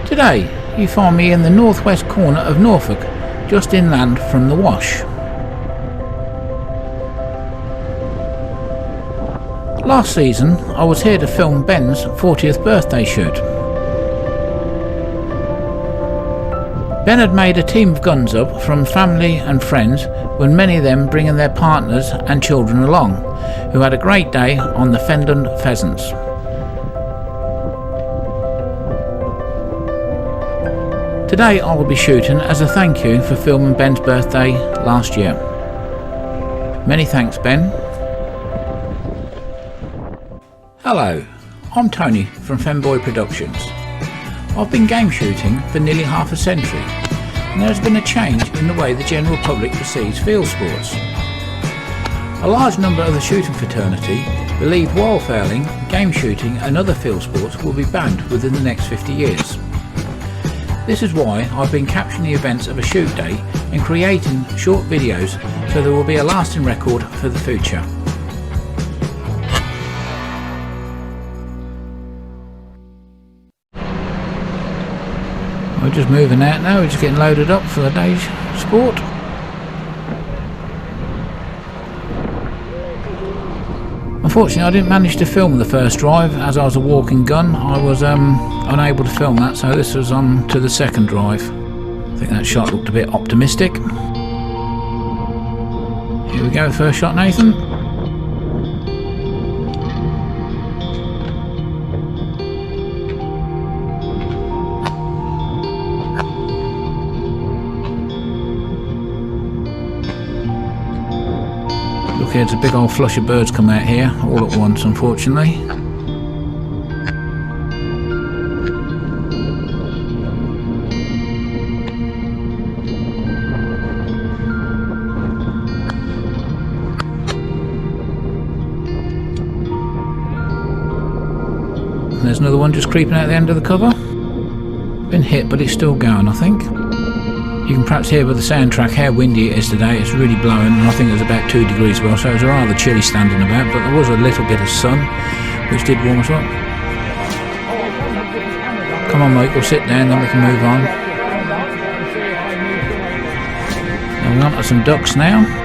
Today you find me in the northwest corner of Norfolk, just inland from the Wash. Last season I was here to film Ben's 40th birthday shoot. Ben had made a team of guns up from family and friends, with many of them bringing their partners and children along, who had a great day on the Fenland pheasants. Today I will be shooting as a thank you for filming Ben's birthday last year. Many thanks, Ben. Hello, I'm Tony from Femboy Productions. I've been game shooting for nearly half a century, and there has been a change in the way the general public perceives field sports. A large number of the shooting fraternity believe wildfowling, game shooting and other field sports will be banned within the next 50 years. This is why I've been capturing the events of a shoot day and creating short videos so there will be a lasting record for the future. We're just moving out now, we're just getting loaded up for the day's sport. Unfortunately I didn't manage to film the first drive as I was a walking gun. I was unable to film that, so this was on to the second drive. I think that shot looked a bit optimistic. Here we go, first shot, Nathan. Look here, it's a big old flush of birds come out here all at once, unfortunately. There's another one just creeping out the end of the cover. Been hit, but it's still going, I think. You can perhaps hear by the soundtrack how windy it is today. It's really blowing, and I think it was about 2 degrees well, so it was rather chilly standing about, but there was a little bit of sun, which did warm us up. Come on, Mike, we'll sit down, then we can move on. Now we're on to some ducks now.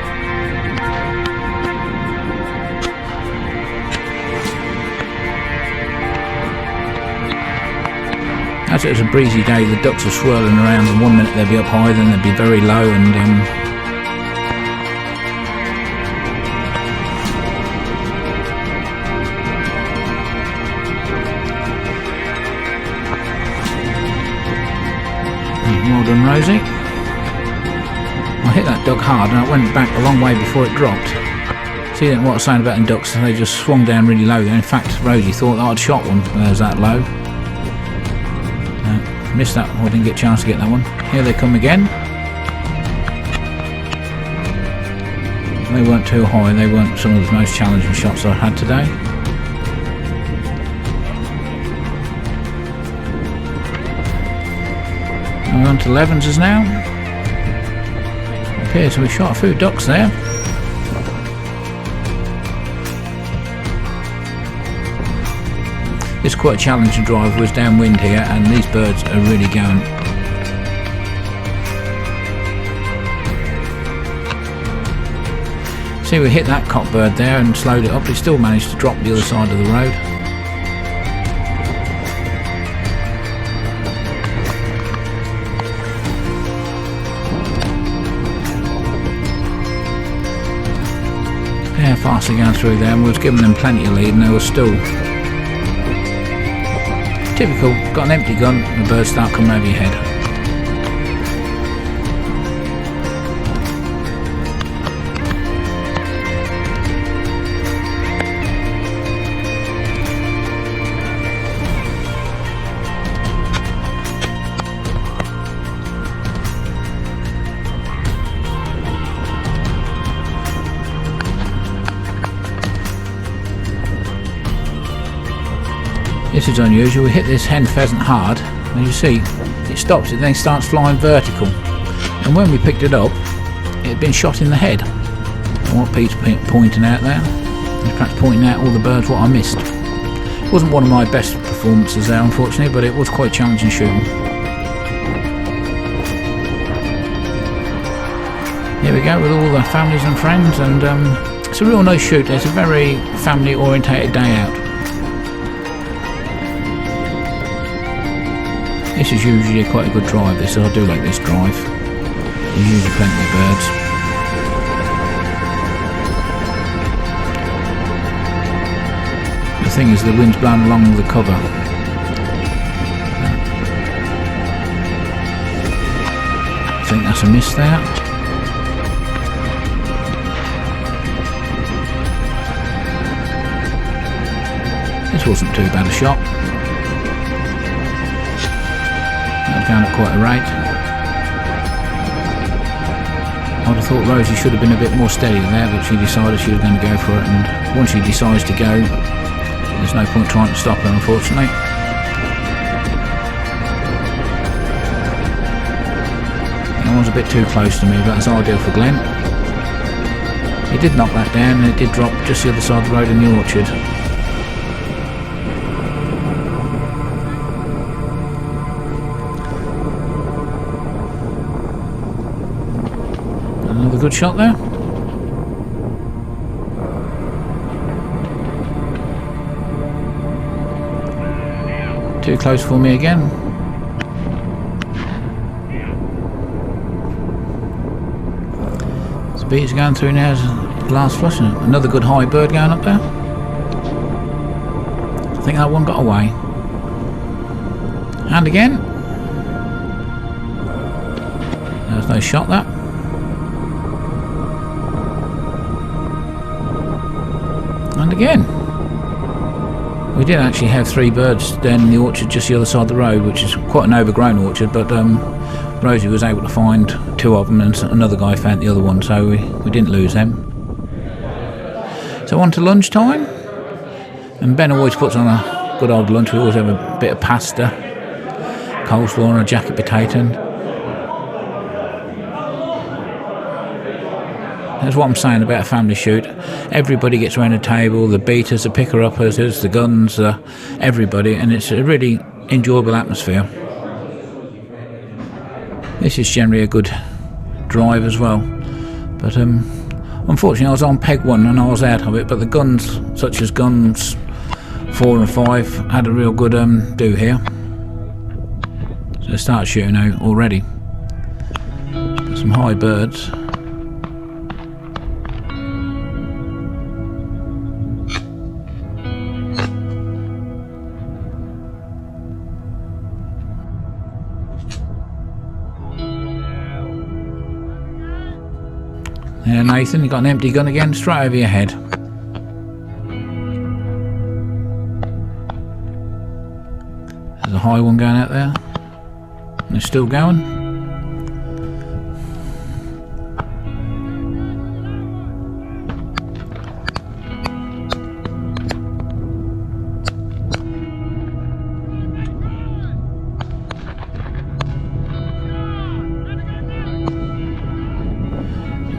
As it was a breezy day, the ducks were swirling around, and one minute they'd be up high, then they'd be very low, and well done, Rosie. I hit that duck hard and it went back a long way before it dropped. See what I was saying about the ducks, they just swung down really low there. In fact, Rosie thought that I'd shot one when I was that low. Missed that, I didn't get a chance to get that one. Here they come again. They weren't too high, they weren't some of the most challenging shots I've had today. We're on to 11s now. Appears we shot a few ducks there. It's quite a challenging drive, was downwind here, and these birds are really going. See, we hit that cock bird there and slowed it up, it still managed to drop the other side of the road. How fast they're going through there, and we was giving them plenty of lead, and they were still. Typical, got an empty gun and the birds start coming over your head. This is unusual. We hit this hen pheasant hard, and you see it stops, it then starts flying vertical, and when we picked it up it had been shot in the head. And what Pete's pointing out there, he's perhaps pointing out all the birds what I missed. It wasn't one of my best performances there, unfortunately, but it was quite challenging shooting. Here we go with all the families and friends, and it's a real nice shoot. It's a very family orientated day out. This is usually quite a good drive, this, so I do like this drive. There's usually plenty of birds. The thing is, the wind's blowing along the cover. I think that's a miss there. This wasn't too bad a shot. That was going at quite a rate. I would have thought Rosie should have been a bit more steady there, but she decided she was going to go for it, and once she decides to go, there's no point trying to stop her, unfortunately. That one's a bit too close to me, but that's ideal for Glenn. He did knock that down, and it did drop just the other side of the road in the orchard. Another good shot there. Too close for me again. The beat's going through now as last flush. Another good high bird going up there. I think that one got away. And again. There's no shot that. And again. We did actually have 3 birds down in the orchard just the other side of the road, which is quite an overgrown orchard, but Rosie was able to find 2 of them, and another guy found the other one, so we didn't lose them. So on to lunchtime, and Ben always puts on a good old lunch. We always have a bit of pasta, coleslaw and a jacket potato. That's what I'm saying about a family shoot. Everybody gets around the table, the beaters, the picker-uppers, the guns, everybody, and it's a really enjoyable atmosphere. This is generally a good drive as well, but unfortunately I was on peg 1 and I was out of it, but the guns, such as guns 4 and 5, had a real good do here. So start shooting out already. Some high birds. Yeah, Nathan, you got an empty gun again, straight over your head. There's a high one going out there. And it's still going.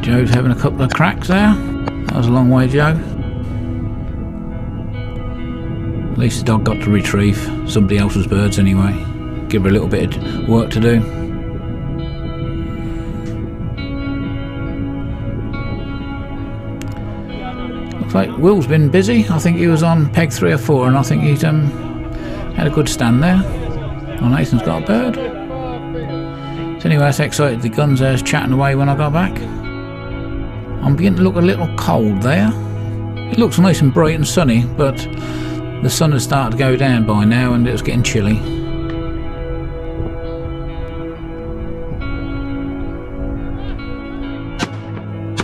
Joe's having a couple of cracks there. That was a long way, Joe. At least the dog got to retrieve somebody else's birds anyway. Give her a little bit of work to do. Looks like Will's been busy. I think he was on peg 3 or 4, and I think he's had a good stand there. Oh, Nathan's got a bird. So anyway, that's excited. The guns there's chatting away when I got back. I'm beginning to look a little cold there. It looks nice and bright and sunny, but the sun has started to go down by now and it's getting chilly.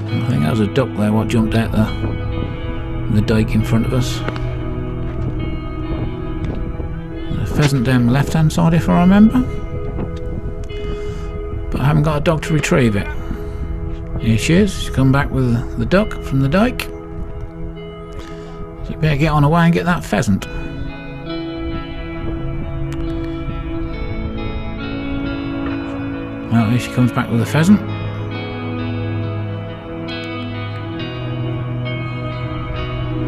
I think that was a duck there what jumped out the dike in front of us. A pheasant down the left hand side if I remember. But I haven't got a dog to retrieve it. Here she is, she's come back with the duck from the dike. So you better get on away and get that pheasant. Well, here she comes back with the pheasant.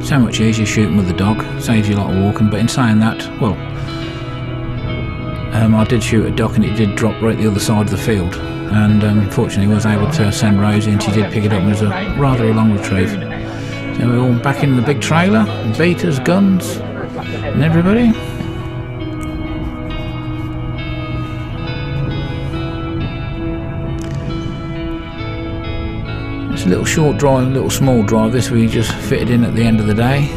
So much easier shooting with the dog, saves you a lot of walking, but in saying that, well, I did shoot a duck and it did drop right the other side of the field. and fortunately was able to send Rosie, and she did pick it up, and it was rather a long retrieve. So we're all back in the big trailer, beaters, guns, and everybody. It's a little short drive, a little small drive. This we just fitted in at the end of the day.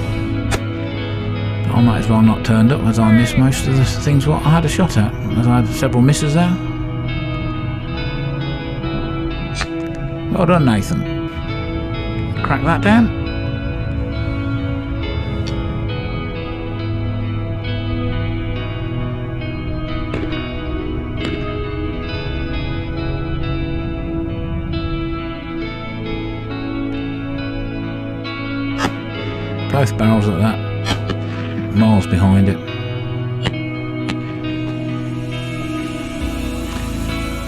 But I might as well not turned up, as I missed most of the things what I had a shot at, as I had several misses there. Well done, Nathan. Crack that down. Both barrels at that, miles behind it.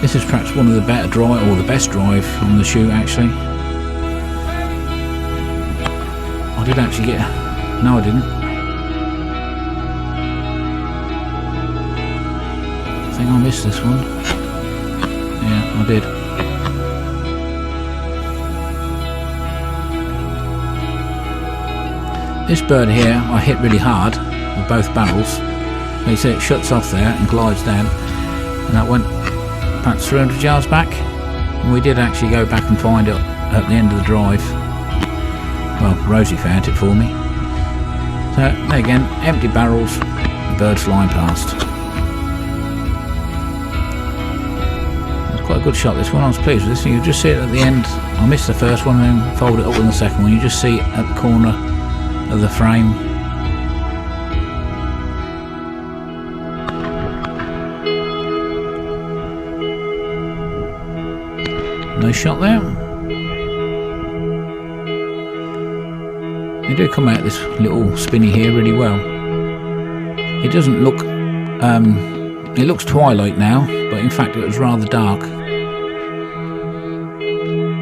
This is perhaps one of the better drive, or the best drive on the shoot actually. I did actually get, no I didn't. I think I missed this one. Yeah, I did. This bird here I hit really hard with both barrels. You see it shuts off there and glides down, and that went perhaps 300 yards back, and we did actually go back and find it at the end of the drive. Well, Rosie found it for me. So there again, empty barrels, birds flying past. It's quite a good shot this one, I was pleased with this. You just see it at the end. I missed the first one and then fold it up with the second one. You just see it at the corner of the frame. Nice shot there. They do come out this little spinny here really well. It doesn't look, it looks twilight now, but in fact it was rather dark.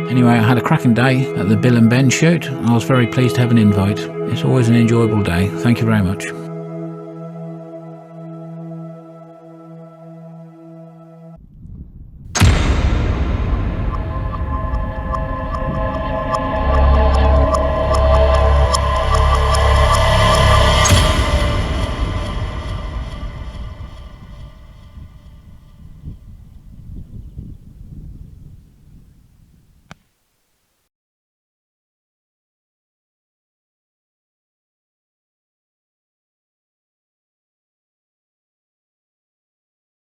Anyway, I had a cracking day at the Bill and Ben shoot. I was very pleased to have an invite. It's always an enjoyable day. Thank you very much.